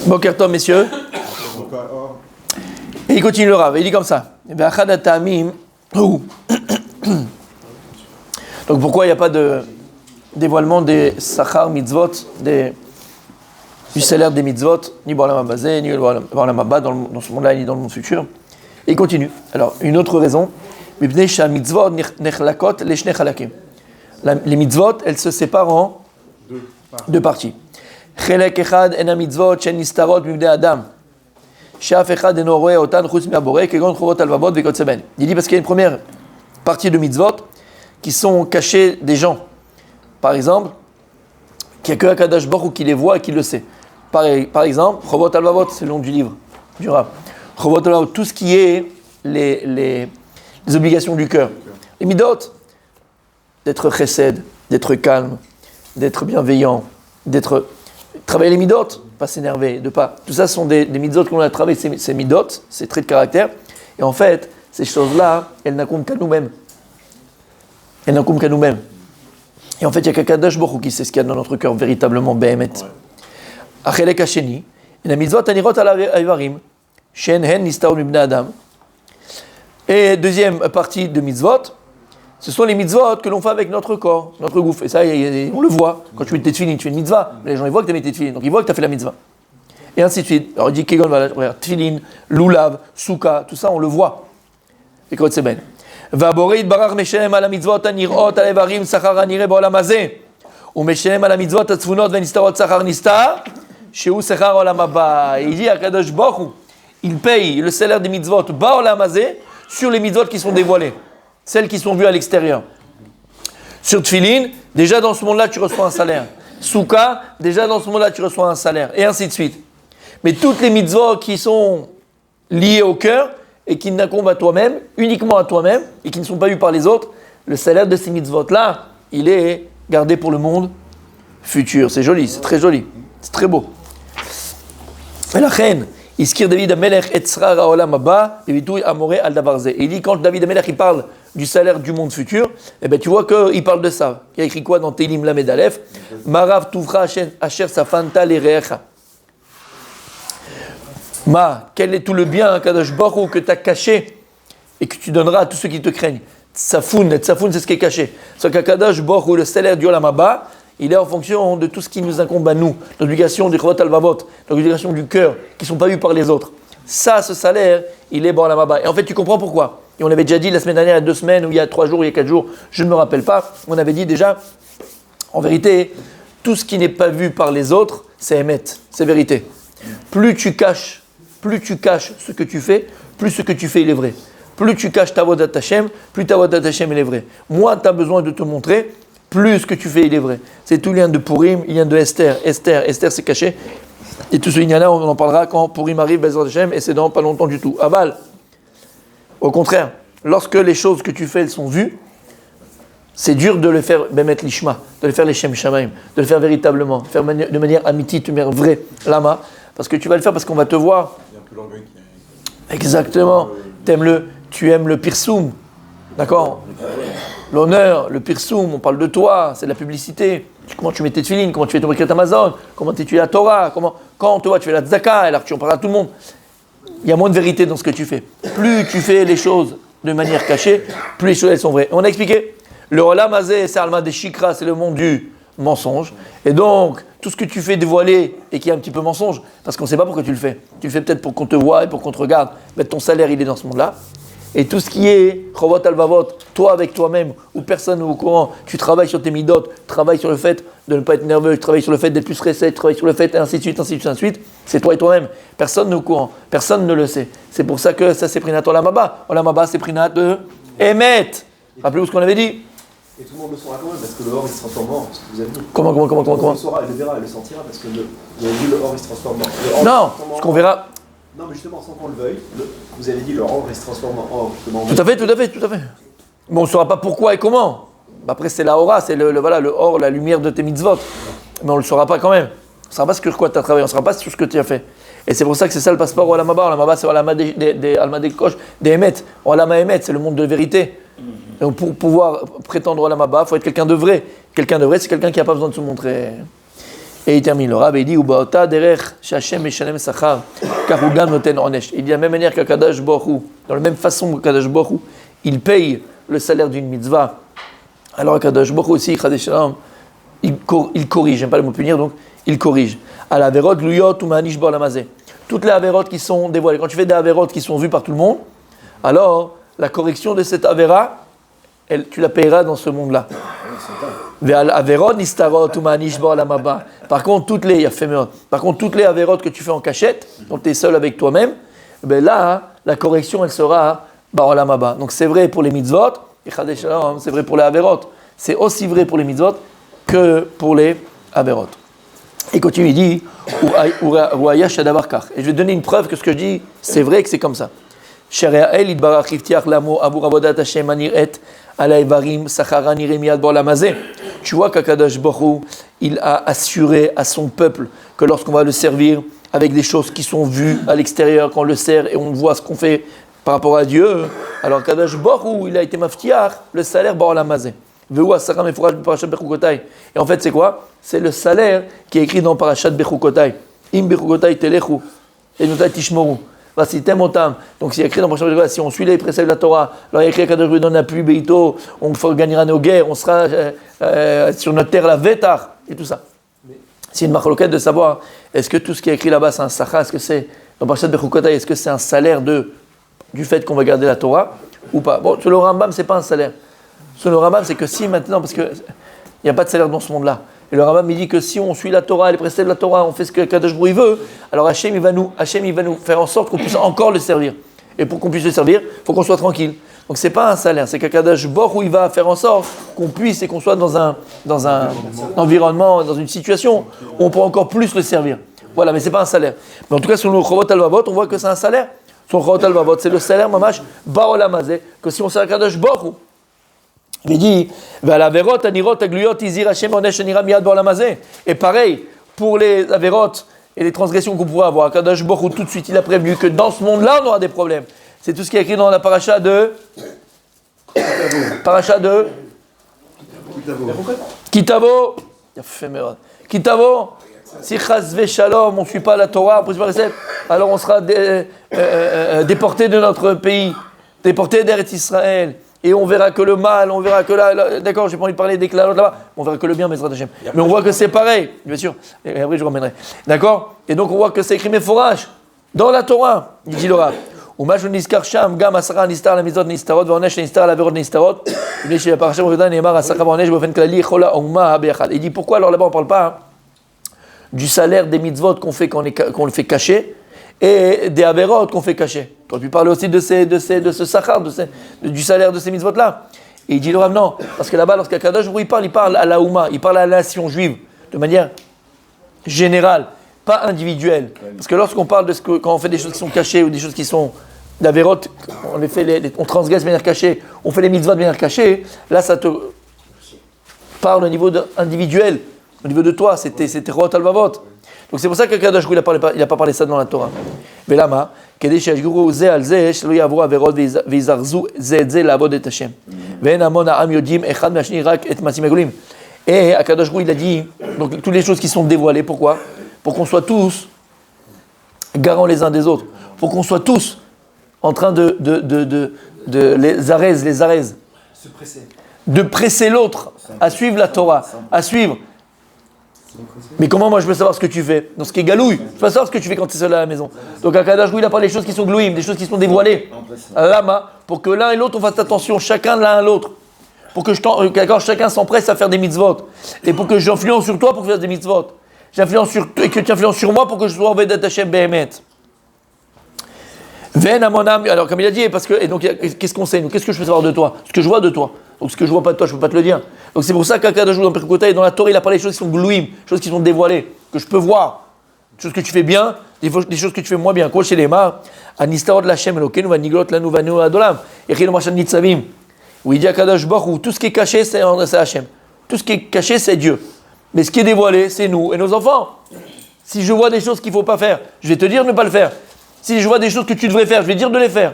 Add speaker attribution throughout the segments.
Speaker 1: Boker Tov, messieurs. Et il continue le Rav, il dit comme ça. Donc pourquoi il n'y a pas de dévoilement des Sachar mitzvot, du salaire des mitzvot, ni B'olam Haba, ni B'olam Haba dans ce monde-là, ni dans le monde futur. Et il continue. Alors, une autre raison, les mitzvot, elles se séparent en deux parties. Chelek echad en mitzvot shen nistarot mibnei adam. She'af echad eno roeh otan chutz mi'aboreh kegon chovot alvavot vekotze ben. Il dit parce qu'il y a une première partie de mitzvot qui sont cachées des gens. Par exemple, qu'il n'y a que Akadosh Baruch Hu qui les voit et qui le sait. Par exemple, chovot alvavot, c'est le nom du livre, du Rav. Chovot alvavot, tout ce qui est les obligations du cœur. Les midot, d'être chesed, d'être calme, d'être bienveillant, travailler les midot, pas s'énerver, tout ça sont des midot qu'on a travaillé, ces midot, ces traits de caractère. Et en fait, ces choses-là, elles n'incombent qu'à nous-mêmes. Et en fait, il y a qu'Akadosh Baruch Hu qui sait ce qu'il y a dans notre cœur véritablement, Behemet. Achelek hasheni, et la mitzvot anirot al haivarim, shen hen nistarot mibnei adam. Et deuxième partie de mitzvot, ce sont les mitzvot que l'on fait avec notre corps, notre gouffre. Et ça, on le voit. Quand tu mets tes tefilin, tu fais une mitzvah. Mais les gens, ils voient que tu as mis tes tefilin. Donc, ils voient que tu as fait la mitzvah. Et ainsi de suite. Alors, il dit, Kegon, regarde, tefilin, lulav, souka, tout ça, on le voit. Et quand c'est ben. Vaborei barar meshem ala mitzvot anirot al evarim sachar anire ba'olam hazeh. Ou meshem ala mitzvot atzvunot venistarot sachar nistar. Sheu sachar olam haba. Il dit à Kadosh Baruch Hu, il paye le salaire des mitzvot ba'olam hazeh sur les mitzvot qui sont dévoilées. Celles qui sont vues à l'extérieur. Sur Tfilin, déjà dans ce monde-là, tu reçois un salaire. Souka, déjà dans ce monde-là, tu reçois un salaire. Et ainsi de suite. Mais toutes les mitzvot qui sont liées au cœur et qui n'incombent à toi-même, uniquement à toi-même, et qui ne sont pas vues par les autres, le salaire de ces mitzvot-là, il est gardé pour le monde futur. C'est joli, c'est très joli. C'est très beau. Mais la reine, Iskir David Amelech etzrar haolam haba, evitui amore al davar ze. Il dit quand David Amelech il parle du salaire du monde futur, eh ben tu vois qu'il parle de ça. Il y a écrit quoi dans Télim Lamed Aleph? Marav tuvra asher safanta lerecha. Quel est tout le bien, Kadosh Baruch Hu, que tu as caché et que tu donneras à tous ceux qui te craignent? Tsafoun, c'est ce qui est caché. C'est qu'Akadosh Baruch Hu, le salaire du Olam Haba, il est en fonction de tout ce qui nous incombe à nous, l'obligation du Chovot Alvavot, l'obligation du cœur, qui ne sont pas vues par les autres. Ça, ce salaire, il est Ba'olam Haba. Et en fait, tu comprends pourquoi. Et on avait déjà dit la semaine dernière, il y a 2 semaines, ou il y a 3 jours, ou il y a 4 jours, je ne me rappelle pas, on avait dit déjà, en vérité, tout ce qui n'est pas vu par les autres, c'est Emet, c'est vérité. Plus tu caches ce que tu fais, plus ce que tu fais, il est vrai. Plus tu caches ta Avodat Hashem, plus ta Avodat Hashem, il est vrai. Moins tu as besoin de te montrer, plus ce que tu fais, il est vrai. C'est tout lien de Purim, il vient de Esther. Esther, c'est caché. Et tout ce lien-là, on en parlera quand Purim arrive, Bezrat Hashem, et c'est dans pas longtemps du tout. Aval. Au contraire, lorsque les choses que tu fais, elles sont vues, c'est dur de le faire Bemet Lishma, de le faire les Shem Shamaim, de le faire véritablement, de le faire de manière amitié, de manière vraie, Lama, parce que tu vas le faire parce qu'on va te voir. Il y a un peu l'orgueil qui est... Exactement. Tu aimes le pirsoum, d'accord? L'honneur, le pirsoum, on parle de toi, c'est de la publicité. Comment tu mets tes tefilines, comment tu fais ton briquet Amazon, comment tu étudies la Torah, quand on te voit, tu fais la tzaka, alors tu en parles à tout le monde. Il y a moins de vérité dans ce que tu fais. Plus tu fais les choses de manière cachée, plus les choses elles sont vraies. On a expliqué, le Olam Hazeh, c'est Alma des Shikra, c'est le monde du mensonge. Et donc, tout ce que tu fais dévoiler et qui est un petit peu mensonge, parce qu'on ne sait pas pourquoi tu le fais. Tu le fais peut-être pour qu'on te voie et pour qu'on te regarde. Mais ton salaire, il est dans ce monde-là. Et tout ce qui est Chovot Alvavot, toi avec toi-même, ou personne n'est au courant, tu travailles sur tes midot, travailles sur le fait de ne pas être nerveux, tu travailles sur le fait d'être plus recette, tu travailles sur le fait, et ainsi de suite, ainsi de suite, ainsi de suite. C'est toi et toi-même. Personne n'est au courant, personne ne le sait. C'est pour ça que ça c'est Prinat Olam Haba. Olam Haba c'est Prinat de Emet. Rappelez-vous ce qu'on avait dit.
Speaker 2: Et tout le monde le saura quand même, parce que le or il se transforme en or, ce que vous avez dit.
Speaker 1: Comment
Speaker 2: On le saura, il le verra, il le sentira, parce que vous avez dit le or il se transforme en or.
Speaker 1: Non, ce qu'on verra.
Speaker 2: Non, mais justement, sans qu'on le veuille, vous avez dit le or il se transforme en or.
Speaker 1: Tout à fait. Mais on ne saura pas pourquoi et comment. Après, c'est la aura, c'est le or, la lumière de tes mitzvot. Mais on ne le saura pas quand même. On ne saura pas sur quoi tu as travaillé, on ne saura pas sur ce que tu as fait. Et c'est pour ça que c'est ça le passeport au Olam Haba. Olam Haba, c'est Olam Haba des Alma des Kosh, des Emet. Olam Emet, c'est le monde de vérité. Et donc pour pouvoir prétendre au Olam Haba, il faut être quelqu'un de vrai. Quelqu'un de vrai, c'est quelqu'un qui n'a pas besoin de se montrer. Et il termine le Rav et il dit Ubaota derech sh'Hashem meshalem sachar car hu gam noten onesh. Il dit de la même manière qu'Akadosh Baruch Hu, dans la même façon qu'Akadosh Baruch Hu, il paye le salaire d'une mitzvah. Alors Akadosh Baruch Hu aussi, Chadei Shalom, il corrige, j'aime pas le mot punir, donc il corrige. À la averot luyot ou ma'anish bor lamazé. Toutes les averot qui sont dévoilées, quand tu fais des averot qui sont vues par tout le monde, alors la correction de cette avera, tu la payeras dans ce monde-là. Par contre, toutes les avérotes que tu fais en cachette, quand tu es seul avec toi-même, ben là, la correction, elle sera Ba'olam haba. Donc c'est vrai pour les mitzvot, et Chadei Shalom, c'est vrai pour les avérotes. C'est aussi vrai pour les mitzvot que pour les avérotes. Et continue, il dit, et je vais donner une preuve que ce que je dis, c'est vrai que c'est comme ça. Tu vois qu'Akadosh Baruch Hu, il a assuré à son peuple que lorsqu'on va le servir avec des choses qui sont vues à l'extérieur, qu'on le sert et on voit ce qu'on fait par rapport à Dieu, alors Akadosh Baruch Hu, il a été maftiach le salaire Ba'olam hazeh. Et en fait, c'est quoi? C'est le salaire qui est écrit dans Parashat Bechukotai. Im Bechukotai telechu et notai tishmoru. Donc, s'il y a écrit dans Parashat Bechukotai, si on suit les préceptes de la Torah, alors il y a écrit qu'Akadosh Baruch Hu donne la pluie, beito, on gagnera nos guerres, on sera sur notre terre la vetar et tout ça. C'est une marloquette de savoir est-ce que tout ce qui est écrit là-bas c'est un sacha, est-ce que c'est dans Parashat Bechukotai, est-ce que c'est un salaire du fait qu'on va garder la Torah ou pas? Bon, sur le Rambam, c'est pas un salaire. Sur le Rambam, c'est que si maintenant, parce qu'il n'y a pas de salaire dans ce monde-là, et le Rambam il dit que si on suit la Torah, les préceptes de la Torah, on fait ce que Kadosh Baruch Hu veut, alors Hachem il va nous faire en sorte qu'on puisse encore le servir. Et pour qu'on puisse le servir, il faut qu'on soit tranquille. Donc c'est pas un salaire, c'est que Kadosh Baruch Hu il va faire en sorte qu'on puisse et qu'on soit dans un environnement, dans une situation où on peut encore plus le servir. Voilà, mais c'est pas un salaire. Mais en tout cas, sur le Chovot Halvavot, on voit que c'est un salaire. Sur le Chovot Halvavot, c'est le salaire mamash Ba'olam hazeh, que si on sert Kadosh Baruch Hu. Il dit, et pareil, pour les avérotes et les transgressions qu'on pourrait avoir, Kadosh Baruch Hu tout de suite il a prévenu que dans ce monde-là on aura des problèmes. C'est tout ce qui est écrit dans la paracha de Kitavo. Kitavo. Si chas v'shalom on ne suit pas la Torah, alors on sera déporté de notre pays, déporté d'Eretz Israël. Et on verra que le mal, on verra que là d'accord, j'ai pas envie de parler des clalotes là-bas, on verra que le bien, mais on voit que c'est pareil, bien sûr, et après je ramènerai. D'accord? Et donc on voit que c'est écrit Meforash dans la Torah, dit le Rav. Il dit pourquoi alors là-bas on ne parle pas du salaire des mitzvot qu'on le fait cacher et des avérotes qu'on fait cacher. Tu aurais pu parler aussi de ce sachar, du salaire de ces mitzvot-là. Et il dit le Rav, non, parce que là-bas, lorsqu'Akadosh Baruch Hu il parle à la Ouma, il parle à la nation juive, de manière générale, pas individuelle. Parce que lorsqu'on parle quand on fait des choses qui sont cachées ou des choses qui sont d'avérotes, on transgresse de manière cachée, on fait les mitzvot de manière cachée, là ça te parle au niveau individuel, au niveau de toi, c'était Rot Alvavot. Donc c'est pour ça que Kadosh Baruch Hu il n'a pas parlé ça dans la Torah. Velama, כדי שישגרו זה על זה, שלא יעברו עבירות ויזרזו זה את זה לעבוד את השם. ואין המון העם יודעים אחד מהשני רק את מעשים הגדולים. Et Akadosh Baruch Hu il a dit, donc toutes les choses qui sont dévoilées, pourquoi? Pour qu'on soit tous garants les uns des autres. Pour qu'on soit tous en train de les arèzes.
Speaker 2: Se presser.
Speaker 1: De presser l'autre à suivre la Torah, à suivre. Mais comment moi je peux savoir ce que tu fais? Dans ce qui est galouille, je peux savoir ce que tu fais quand tu es seul à la maison. Donc Akadosh Baruch Hu il a parlé des choses qui sont glouïm, des choses qui sont dévoilées. Lama, pour que l'un et l'autre on fasse attention, chacun l'un à l'autre. Pour que chacun s'empresse à faire des mitzvot. Et pour que j'influence sur toi pour faire des mitzvot. J'influence sur toi et que tu influences sur moi pour que je sois Ovedat Hashem Behemet. Alors comme il a dit, parce que, et donc qu'est-ce qu'on sait nous? Qu'est-ce que je peux savoir de toi? Ce que je vois de toi. Donc ce que je vois pas de toi, je peux pas te le dire. Donc c'est pour ça qu'Akadosh Baruch Hu dans Perikouta et dans la Torah, il a parlé des choses qui sont glouïm, choses qui sont dévoilées, que je peux voir. Des choses que tu fais bien, des choses que tu fais moins bien. Kol shelema, anistarot l'Hashem Elokeinu vaniglot lanu vanu adolam. Echinu mashan nitzavim. Où il dit Akadosh Baruch Hu, tout ce qui est caché, c'est Hachem. Tout ce qui est caché, c'est Dieu. Mais ce qui est dévoilé, c'est nous et nos enfants. Si je vois des choses qu'il ne faut pas faire, je vais te dire de ne pas le faire. Si je vois des choses que tu devrais faire, je vais te dire de les faire.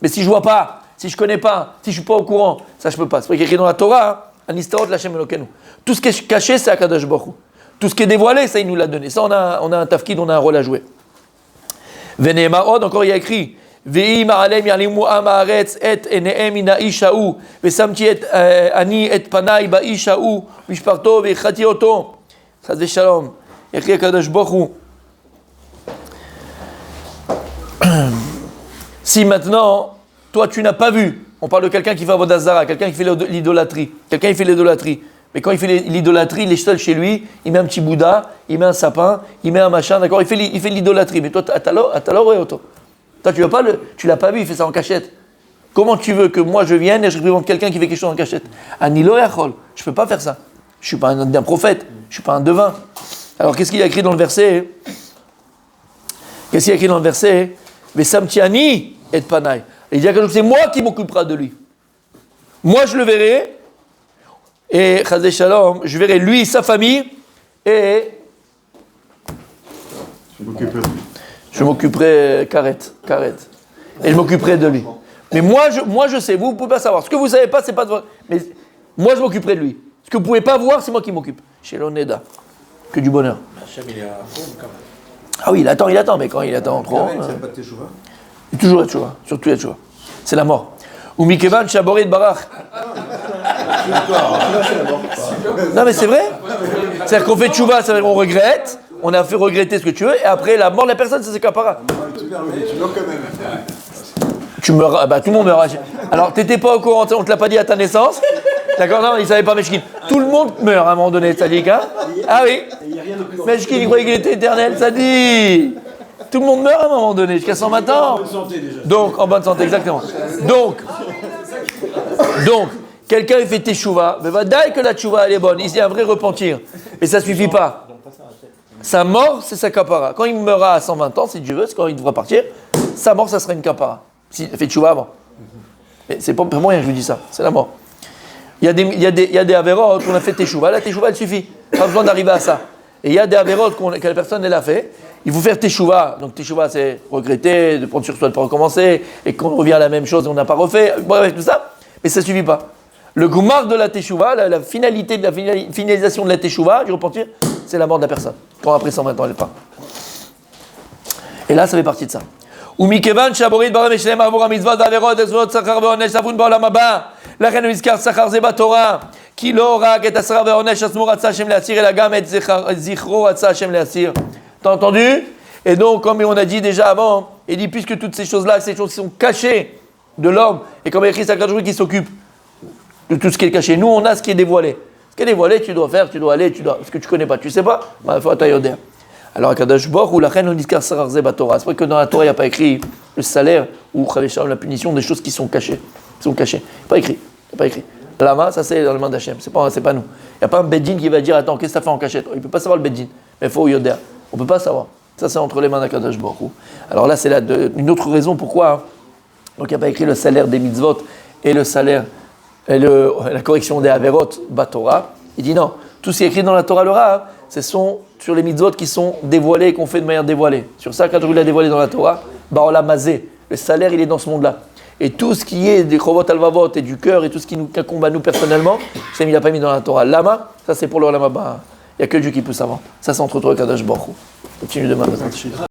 Speaker 1: Mais si je ne vois pas, si je ne connais pas, si je ne suis pas au courant, ça je ne peux pas. C'est vrai qu'il y a écrit dans la Torah, Anistarot l'Hashem Elokeinu. Tout ce qui est caché, c'est Akadosh Baruch Hu. Tout ce qui est dévoilé, ça, il nous l'a donné. Ça, on a un tafkid, on a un rôle à jouer. Venez Maod, encore il y a écrit Vei ma'alem yalimu amaretz et eneem ina isha'u vesamti et ani et panai ba isha'u mishparto vechati oto chas v'shalom écrit Akadosh Baruch Hu. Si maintenant toi tu n'as pas vu, on parle de quelqu'un qui fait avodat zara, quelqu'un qui fait l'idolâtrie, mais quand il fait l'idolâtrie, il est seul chez lui, il met un petit Bouddha, il met un sapin, il met un machin, d'accord, il fait l'idolâtrie, mais toi t'as l'auto. Toi, tu l'as pas vu, il fait ça en cachette. Comment tu veux que moi je vienne et je représente quelqu'un qui fait quelque chose en cachette? Anilo yachol, je peux pas faire ça. Je suis pas un prophète, je suis pas un devin. Alors qu'est-ce qu'il y a écrit dans le verset? Vesamtiani et panai. Il dit que c'est moi qui m'occupera de lui. Moi je le verrai, et chazé shalom, je verrai lui, sa famille, et je m'occuperai Karet. Et je m'occuperai de lui. Mais moi je sais, vous ne pouvez pas savoir. Ce que vous ne savez pas, c'est pas de votre... Mais moi je m'occuperai de lui. Ce que vous ne pouvez pas voir, c'est moi qui m'occupe. Chez l'Oneda. Que du bonheur.
Speaker 3: Hachem, il est à fond quand même.
Speaker 1: Ah oui, il attend, mais quand il attend trop... Il est toujours la tchouva, surtout la tchouva. C'est la mort. Ou Mikevan Shaborit Barach. Non mais c'est vrai. C'est-à-dire qu'on fait tchouva, ça veut dire qu'on regrette. On a fait regretter ce que tu veux, et après la mort de la personne, c'est kapara. Tu meurs, tout le monde meurt. Alors, t'étais pas au courant, on te l'a pas dit à ta naissance. D'accord, non, il savait pas Meshkin. Tout le monde meurt à un moment donné, ça dit, hein. Ah oui. Meshkin, il croyait qu'il était éternel, ça dit. Tout le monde meurt à un moment donné, jusqu'à 120 ans. Donc, en bonne santé, exactement. Donc, quelqu'un il fait teshuva, mais va dire que la teshuva elle est bonne, il y a un vrai repentir. Mais ça suffit pas. Sa mort, c'est sa kapara. Quand il meura à 120 ans, si Dieu veut, c'est quand il devra partir, sa mort, ça sera une kapara. S'il fait tchouva avant. Mais c'est pas pour moi que je vous dis ça, c'est la mort. Il y a des avérotes qu'on a fait teshuva, la teshuva elle suffit. Pas besoin d'arriver à ça. Et il y a des avérotes que la personne elle a fait. Il faut faire teshuva. Donc teshuva c'est regretter, de prendre sur soi de ne pas recommencer, et qu'on revient à la même chose et on n'a pas refait. Bref, tout ça. Mais ça suffit pas. Le goumar de la teshuva, la finalité de la finalisation de la teshuva, du repentir, c'est la mort de la personne. Quand après 120 ans, elle part. Et là, ça fait partie de ça. ומכיוון שהבורית ברא משלם עבור המצוות והעבירות הזכויות שכר ועונש צפון בעולם הבא, לכן הוא נזכר שכר זה בתורה, כי לא רק את השכר והעונש עצמו רצה השם להסיר, אלא גם את זכרו רצה השם להסיר. T'as entendu? Et donc, comme on a dit déjà avant, il dit puisque toutes ces choses-là, ces choses qui sont cachées de l'homme, et comme il y a écrit Sakradjoui qui s'occupe de tout ce qui est caché, nous on a ce qui est dévoilé. Ce qui est dévoilé, tu dois faire, tu dois aller, ce que tu connais pas, tu sais pas, il faut attendre. Alors, Akadosh Baruch Hu, la reine, on dit qu'un sarar zé batora. C'est vrai que dans la Torah, il n'y a pas écrit le salaire ou la punition des choses qui sont cachées. Il n'y a pas écrit. Lama, ça c'est dans le monde d'Hachem, c'est pas nous. Il n'y a pas un beddin qui va dire attends, qu'est-ce que ça fait en cachette? Il ne peut pas savoir le beddin, mais il faut yoder. On ne peut pas savoir. Ça c'est entre les mains d'Akadosh Baruch Hu. Alors là, c'est une autre raison pourquoi. Hein. Donc il n'y a pas écrit le salaire des mitzvot et le salaire, et la correction des averot batora. Il dit non, tout ce qui est écrit dans la Torah, le Rav, ce sont sur les mitzvot qui sont dévoilés et qu'on fait de manière dévoilée. Sur ça, quand je l'a dévoilé dans la Torah, Baola Mazé, le salaire, il est dans ce monde-là. Et tout ce qui est des chovot alvavot et du cœur et tout ce qui nous incombe à nous personnellement, il n'a pas mis dans la Torah. Lama, ça c'est pour le Lama. Il n'y a que Dieu qui peut savoir. Ça c'est entre toi et Kadosh Baruch Hu. Continue demain.